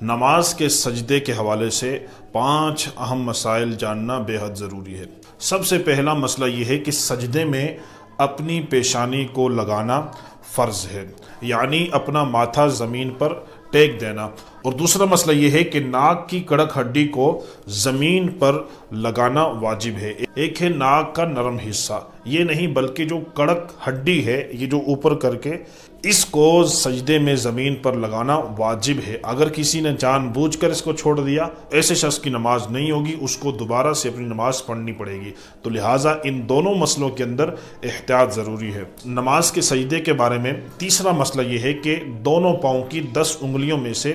نماز کے سجدے کے حوالے سے 5 اہم مسائل جاننا بے حد ضروری ہے۔ سب سے پہلا مسئلہ یہ ہے کہ سجدے میں اپنی پیشانی کو لگانا فرض ہے، یعنی اپنا ماتھا زمین پر ٹیک دینا۔ اور دوسرا مسئلہ یہ ہے کہ ناک کی کڑک ہڈی کو زمین پر لگانا واجب ہے۔ ایک ہے ناک کا نرم حصہ، یہ نہیں بلکہ جو کڑک ہڈی ہے، یہ جو اوپر کر کے اس کو سجدے میں زمین پر لگانا واجب ہے۔ اگر کسی نے جان بوجھ کر اس کو چھوڑ دیا، ایسے شخص کی نماز نہیں ہوگی، اس کو دوبارہ سے اپنی نماز پڑھنی پڑے گی۔ تو لہٰذا ان دونوں مسئلوں کے اندر احتیاط ضروری ہے۔ نماز کے سجدے کے بارے میں تیسرا مسئلہ یہ ہے کہ دونوں پاؤں کی 10 انگلیوں میں سے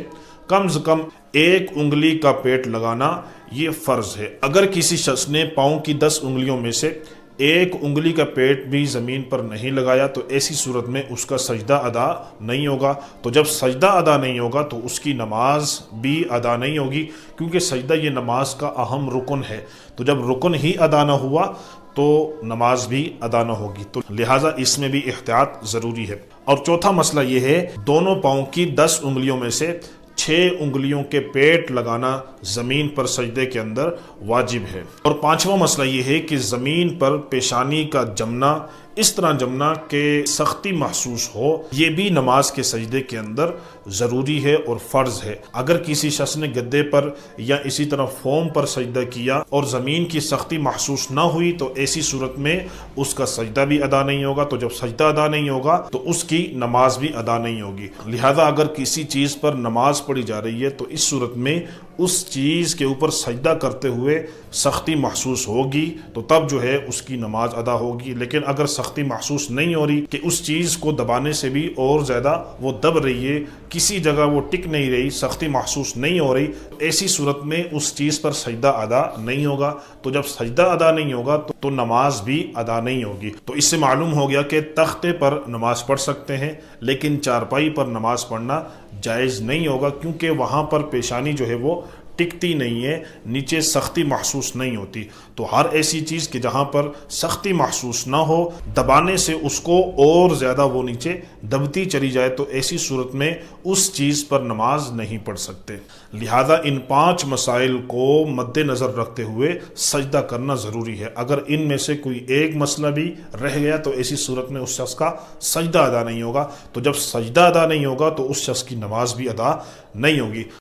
کم از کم ایک انگلی کا پیٹ لگانا یہ فرض ہے۔ اگر کسی شخص نے پاؤں کی 10 انگلیوں میں سے ایک انگلی کا پیٹ بھی زمین پر نہیں لگایا تو ایسی صورت میں اس کا سجدہ ادا نہیں ہوگا۔ تو جب سجدہ ادا نہیں ہوگا تو اس کی نماز بھی ادا نہیں ہوگی، کیونکہ سجدہ یہ نماز کا اہم رکن ہے۔ تو جب رکن ہی ادا نہ ہوا تو نماز بھی ادا نہ ہوگی، تو لہٰذا اس میں بھی احتیاط ضروری ہے۔ اور چوتھا مسئلہ یہ ہے دونوں پاؤں کی 10 انگلیوں میں سے 6 انگلیوں کے پیٹ لگانا زمین پر سجدے کے اندر واجب ہے۔ اور پانچواں مسئلہ یہ ہے کہ زمین پر پیشانی کا جمنا اس طرح جمنا کہ سختی محسوس ہو، یہ بھی نماز کے سجدے کے اندر ضروری ہے اور فرض ہے۔ اگر کسی شخص نے گدے پر یا اسی طرح فوم پر سجدہ کیا اور زمین کی سختی محسوس نہ ہوئی تو ایسی صورت میں اس کا سجدہ بھی ادا نہیں ہوگا۔ تو جب سجدہ ادا نہیں ہوگا تو اس کی نماز بھی ادا نہیں ہوگی۔ لہذا اگر کسی چیز پر نماز پڑھی جا رہی ہے تو اس صورت میں اس چیز کے اوپر سجدہ کرتے ہوئے سختی محسوس ہوگی تو تب جو ہے اس کی نماز ادا ہوگی۔ لیکن اگر سختی محسوس نہیں ہو رہی کہ اس چیز کو دبانے سے بھی اور زیادہ وہ دب رہی ہے، کسی جگہ وہ ٹک نہیں رہی، سختی محسوس نہیں ہو رہی، ایسی صورت میں اس چیز پر سجدہ ادا نہیں ہوگا۔ تو جب سجدہ ادا نہیں ہوگا تو نماز بھی ادا نہیں ہوگی۔ تو اس سے معلوم ہو گیا کہ تختے پر نماز پڑھ سکتے ہیں لیکن چارپائی پر نماز پڑھنا جائز نہیں ہوگا، کیونکہ وہاں پر پیشانی جو ہے وہ ٹکتی نہیں ہے، نیچے سختی محسوس نہیں ہوتی۔ تو ہر ایسی چیز کہ جہاں پر سختی محسوس نہ ہو، دبانے سے اس کو اور زیادہ وہ نیچے دبتی چلی جائے تو ایسی صورت میں اس چیز پر نماز نہیں پڑھ سکتے۔ لہذا ان 5 مسائل کو مد نظر رکھتے ہوئے سجدہ کرنا ضروری ہے۔ اگر ان میں سے کوئی ایک مسئلہ بھی رہ گیا تو ایسی صورت میں اس شخص کا سجدہ ادا نہیں ہوگا۔ تو جب سجدہ ادا نہیں ہوگا تو اس شخص کی نماز بھی ادا نہیں ہوگی۔